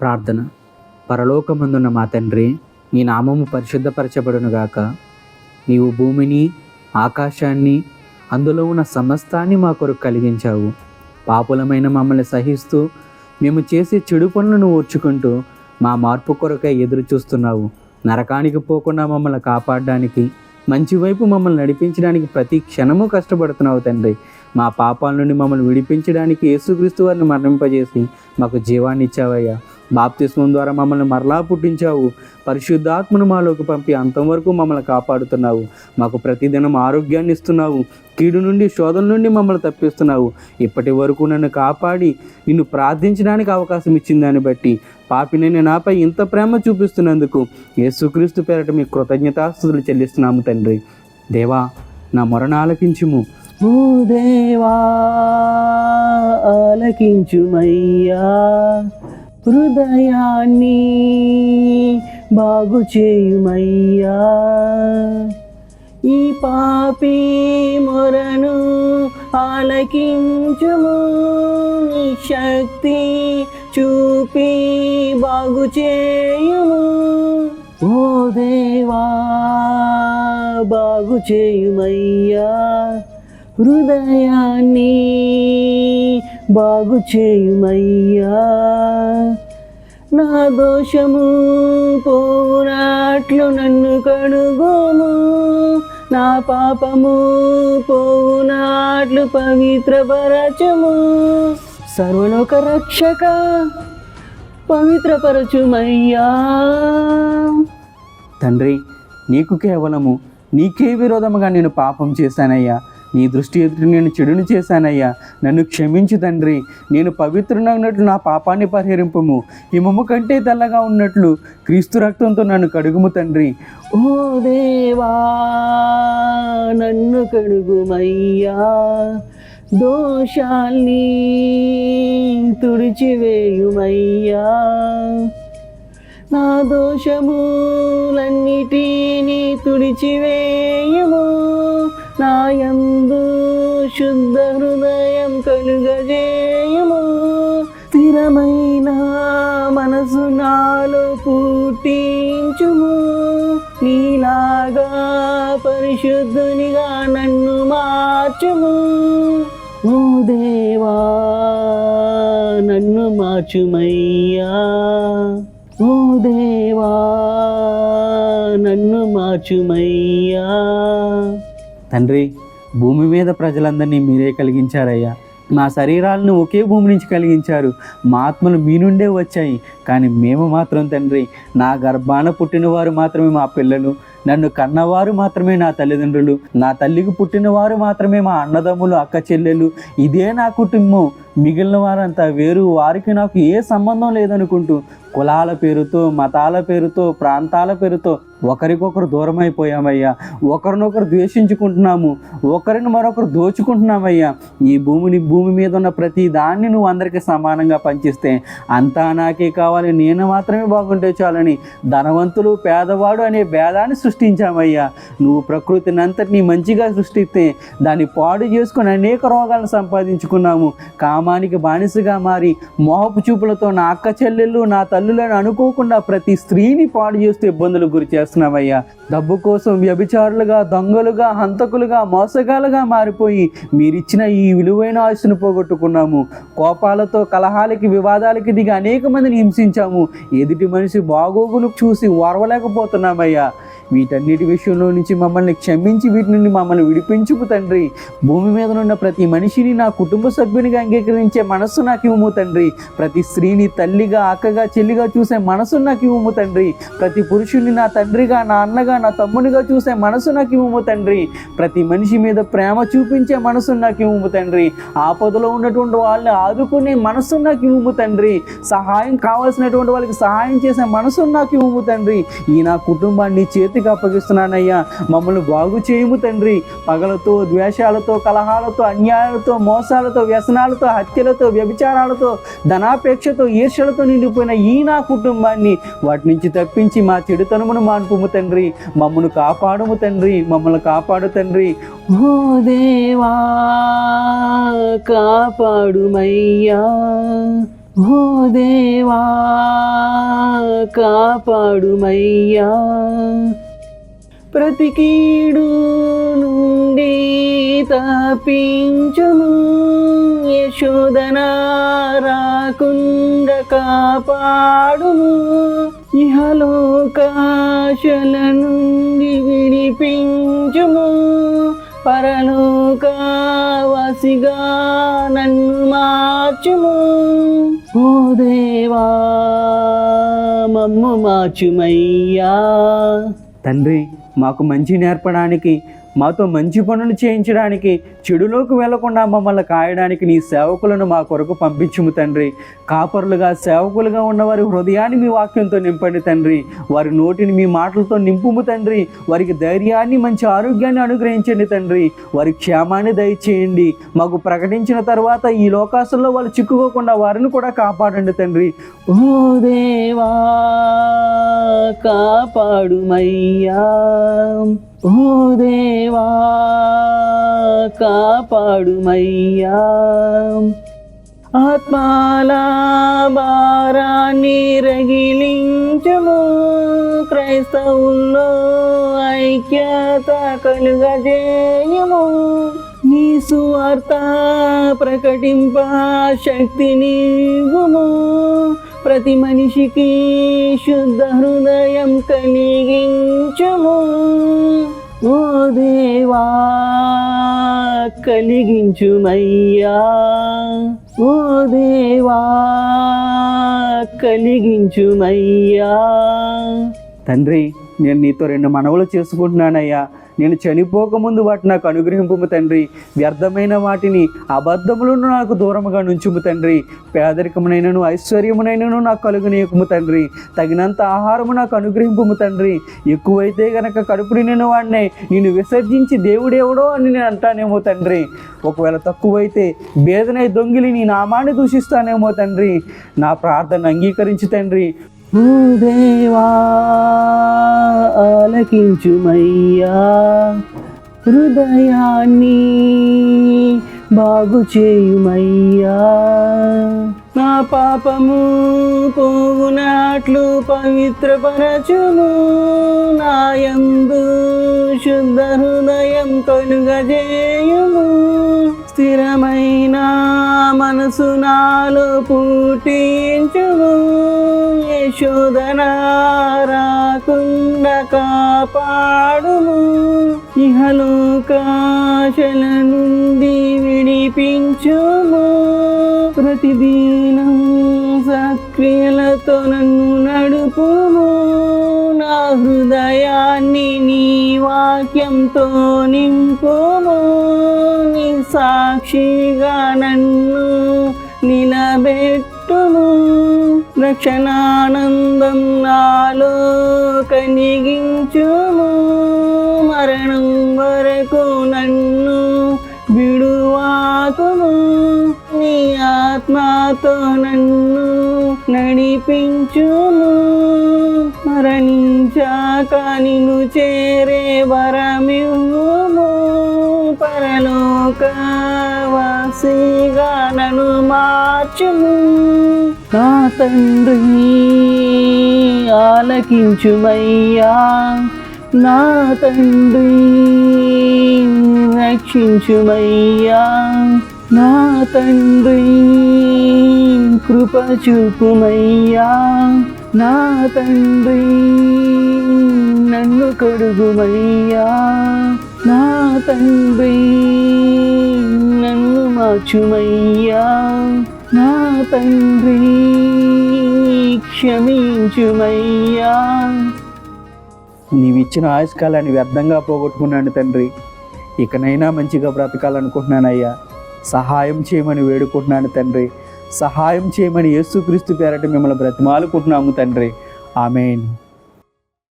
ప్రార్థన. పరలోకమందున్న మా తండ్రి, నీ నామము పరిశుద్ధపరచబడునుగాక. నీవు భూమిని, ఆకాశాన్ని, అందులో ఉన్న సమస్తాన్ని మా కొరకు కలిగించావు. పాపులమైన మమ్మల్ని సహిస్తూ మేము చేసే చెడు పనులను ఓర్చుకుంటూ మా మార్పు కొరకై ఎదురు చూస్తున్నావు. నరకానికి పోకుండా మమ్మల్ని కాపాడడానికి, మంచి వైపు మమ్మల్ని నడిపించడానికి ప్రతి క్షణము కష్టపడుతున్నావు తండ్రి. మా పాపాల నుండి మమ్మల్ని విడిపించడానికి యేసుక్రీస్తు వారిని మరణింపజేసి మాకు జీవాన్ని ఇచ్చావయ్యా. బాప్తిస్మం ద్వారా మమ్మల్ని మరలా పుట్టించావు. పరిశుద్ధాత్మను మాలోకి పంపి అంతవరకు మమ్మల్ని కాపాడుతున్నావు. మాకు ప్రతిదినం ఆరోగ్యాన్ని ఇస్తున్నావు. కీడు నుండి, శోధన నుండి మమ్మల్ని తప్పిస్తున్నావు. ఇప్పటి వరకు నన్ను కాపాడి నిన్ను ప్రార్థించడానికి అవకాశం ఇచ్చిన దాన్ని బట్టి, పాపినైన నాపై ఇంత ప్రేమ చూపిస్తున్నందుకు యేసుక్రీస్తు పేరట మీ కృతజ్ఞతాస్తుతులు చెల్లిస్తున్నాము తండ్రి. దేవా, నా మొరను ఆలకించుము. ఓ దేవా, ఆలకించుమయ్యా, హృదయాన్ని బాగు చేయుమయ్యా. ఈ పాపి మొరను ఆలకించుము, నీ శక్తి చూపి బాగు చేయుము. ఓ దేవా, బాగు చేయుమయ్యా, హృదయాన్ని బాగు చేయుమయ్యా. నా దోషము పోవునట్లు నన్ను కడుగుము, నా పాపము పోవునట్లు పవిత్రపరచుము. సర్వలోక రక్షక, పవిత్రపరచుమయ్యా. తండ్రి, నీకు కేవలము నీకే విరోధముగా నేను పాపం చేశానయ్యా. నీ దృష్టి ఎదుట నేను చెడును చేశానయ్యా. నన్ను క్షమించు తండ్రి. నేను పవిత్రునన్నట్లు నా పాపాన్ని పరిహరింపుము. హిమము కంటే తెల్లగా ఉన్నట్లు క్రీస్తు రక్తంతో నన్ను కడుగుము తండ్రి. ఓ దేవా, నన్ను కడుగుమయ్యా, దోషాల్ని తుడిచివేయుమయ్యా. నా దోషములన్నిటినీ తుడిచివేయుము, నా యందు శుద్ధ హృదయం కలుగజేయుము. స్థిరమైన మనసు నాలో పుట్టించుము, నీలాగా పరిశుద్ధునిగా నన్ను మార్చుము. ఓ దేవా, నన్ను మార్చుమయ్యా. ఓ దేవా, నన్ను మార్చుమయ్యా. తండ్రి, భూమి మీద ప్రజలందరినీ మీరే కలిగించారయ్యా. మా శరీరాలను ఒకే భూమి నుంచి కలిగించారు. మా ఆత్మలు మీ నుండే వచ్చాయి. కానీ మేము మాత్రం తండ్రి, నా గర్భాన పుట్టినవారు మాత్రమే మా పిల్లలు, నన్ను కన్నవారు మాత్రమే నా తల్లిదండ్రులు, నా తల్లికి పుట్టినవారు మాత్రమే మా అన్నదమ్ములు, అక్క చెల్లెలు. ఇదే నా కుటుంబం. మిగిలిన వారంతా వేరు, వారికి నాకు ఏ సంబంధం లేదనుకుంటూ కులాల పేరుతో, మతాల పేరుతో, ప్రాంతాల పేరుతో ఒకరికొకరు దూరం అయిపోయామయ్యా. ఒకరినొకరు ద్వేషించుకుంటున్నాము, ఒకరిని మరొకరు దోచుకుంటున్నామయ్యా. ఈ భూమి మీద ఉన్న ప్రతి దాన్ని నువ్వు అందరికీ సమానంగా పంచిస్తే అంతా నాకే కావాలి, నేను మాత్రమే బాగుంటే చాలని ధనవంతులు, పేదవాడు అనే భేదాన్ని సృష్టించామయ్యా. నువ్వు ప్రకృతిని అంతటినీ మంచిగా సృష్టిస్తే దాన్ని పాడు చేసుకుని అనేక రోగాలను సంపాదించుకున్నాము. కామానికి బానిసగా మారి మోహపు చూపులతో నా అక్క చెల్లెళ్ళు, నా తల్లులను అనుకోకుండా ప్రతి స్త్రీని పాడు చేస్తూ ఇబ్బందులకు గురి చేస్తున్నామయ్యా. డబ్బు కోసం వ్యభిచారులుగా, దొంగలుగా, హంతకులుగా, మోసగాలుగా మారిపోయి మీరిచ్చిన ఈ విలువైన ఆశను పోగొట్టుకున్నాము. కోపాలతో, కలహాలకి, వివాదాలకి దిగి అనేక మందిని హింసించాము. ఎదుటి మనిషి బాగోగులు చూసి ఓర్వలేకపోతున్నామయ్యా. వీటన్నిటి విషయంలో నుంచి మమ్మల్ని క్షమించి వీటి నుండి మమ్మల్ని విడిపించుము తండ్రి. భూమి మీద ఉన్న ప్రతి మనిషిని నా కుటుంబ సభ్యునిగా అంగీకరించే మనస్సు నాకు ఇవ్వము తండ్రి. ప్రతి స్త్రీని తల్లిగా, అక్కగా, చెల్లిగా చూసే మనసు నాకు ఇవ్వము తండ్రి. ప్రతి పురుషుని నా తండ్రిగా, నా అన్నగా, నా తమ్మునిగా చూసే మనసు నాకు ఇవ్వము తండ్రి. ప్రతి మనిషి మీద ప్రేమ చూపించే మనసు నాకు ఇవ్వము తండ్రి. ఆపదలో ఉన్నటువంటి వాళ్ళని ఆదుకునే మనసు నాకు ఇవ్వము తండ్రి. సహాయం కావాల్సినటువంటి వాళ్ళకి సహాయం చేసే మనసు నాకు ఇవ్వము తండ్రి. ఈ నా కుటుంబాన్ని చేతికి అప్పగిస్తున్నానయ్యా. మమ్మల్ని బాగు చేయము తండ్రి. పగలతో, ద్వేషాలతో, కలహాలతో, అన్యాయాలతో, మోసాలతో, వ్యసనాలతో, హత్యలతో, వ్యభిచారాలతో, ధనాపేక్షతో, ఈర్ష్యలతో నిండిపోయిన ఈ నా కుటుంబాన్ని వాటి నుంచి తప్పించి మా చెడుతనమును మాన్పుము తండ్రి. మమ్మల్ని కాపాడుము తండ్రి. మమ్మల్ని కాపాడు తండ్రి. ఓ దేవా, కాపాడుమయ్యా. ఓ దేవా, కాపాడుమయ్యా. ప్రతి కీడు నుండి తప్పించుము, యశోదన రాకుండా కాపాడుము. ఇహలోకాశల నుండి విడిపించుము, పరలోకవాసిగా నన్ను మార్చుము. ఓ దేవా మమ్ము మార్చుమయ్యా. తండ్రి, మాకు మంచి నేర్పడానికి, మాతో మంచి పనులు చేయించడానికి, చెడులోకి వెళ్లకుండా మమ్మల్ని కాయడానికి నీ సేవకులను మా కొరకు పంపించుము తండ్రి. కాపరులుగా సేవకులుగా ఉన్నవారి హృదయాన్ని మీ వాక్యంతో నింపండి తండ్రి. వారి నోటిని మీ మాటలతో నింపుము తండ్రి. వారికి ధైర్యాన్ని, మంచి ఆరోగ్యాన్ని అనుగ్రహించండి తండ్రి. వారి క్షేమాన్ని దయచేయండి. మాకు ప్రకటించిన తర్వాత ఈ లోకాసుల్లో వాళ్ళు చిక్కుకోకుండా వారిని కూడా కాపాడండి తండ్రి. ఓ దేవా కాపాడుమయ్యా. ఓ దేవా కాపాడుమయ్యా. ఆత్మాల భారాన్ని రగిలించుము, క్రైస్తవుల్లో ఐక్యత కలుగజేయుము. నీ సువార్త ప్రకటింప శక్తినివ్వుము, ప్రతి మనిషికి శుద్ధ హృదయం కలిగించుము. ఓ దేవా కలిగించుమయ్యా. ఓ దేవా కలిగించుమయ్యా. తండ్రి, నేను నీతో 2 మనవులు చేసుకుంటున్నానయ్యా. నేను చనిపోకముందు వాటి నాకు అనుగ్రహింపుము తండ్రి. వ్యర్థమైన వాటిని, అబద్ధములను నాకు దూరముగా నుంచుము తండ్రి. పేదరికమునైనను ఐశ్వర్యమునైనను నాకు కలుగునీయకుము తండ్రి. తగినంత ఆహారము నాకు అనుగ్రహింపుము తండ్రి. ఎక్కువైతే గనక కడుపు నిండిన వాడినే నేను విసర్జించి దేవుడేవడో అని నేను అంటానేమో తండ్రి. ఒకవేళ తక్కువైతే బేదనై దొంగిలి నీ నామాన్ని దూషిస్తానేమో తండ్రి. నా ప్రార్థన అంగీకరించి తండ్రి. ఓ దేవా ఆలకించుమయ్యా. హృదయాన్ని బాగు చేయుమయ్యా. నా పాపము పోవునట్లు పవిత్రపరచుము, నాయందు శుద్ధ హృదయం కలుగజేయుము. స్థిరమైన మనసు నాలో పుట్టించుము, యశోదన రాకుండా కాపాడుము. ఇహలోకాశల నుండి విడిపించుము, ప్రతిదినం సక్రియలతో నన్ను నడుపుము. నా హృదయాన్ని నీ వాక్యంతో నింపుము, నీ సాక్షిగా నన్ను నిలబెట్టుము. రక్షణానందం నాలో కలిగించుము, మరణం వరకు నన్ను విడువాకుము. నీ ఆత్మతో నన్ను నడిపించుము, మరణించాక నిన్ను చేరే వరమివ్వుము. పరలోకవాసిగా నన్ను మార్చుము. నా తండ్రి ఆలకించుమయ్యా. నా తండ్రి రక్షించుమయ్యా. నా తండ్రి కృప చూపుమయ్యా. నా తండ్రి నన్ను కడుగుమయ్యా. నా తండ్రి నన్ను మార్చుమయ్యా. నా తండ్రి క్షమించుమయ్యా. నీవిచ్చిన ఆయుష్కాలాన్ని వ్యర్థంగా పోగొట్టుకున్నాను తండ్రి. ఇకనైనా మంచిగా బ్రతకాలనుకుంటున్నానయ్యా. సహాయం చేయమని వేడుకుంటున్నాను తండ్రి. సహాయం చేయమని యేసుక్రీస్తు పేరట మిమ్మల్ని బ్రతిమాలుకుంటున్నాము తండ్రి. ఆమేన్.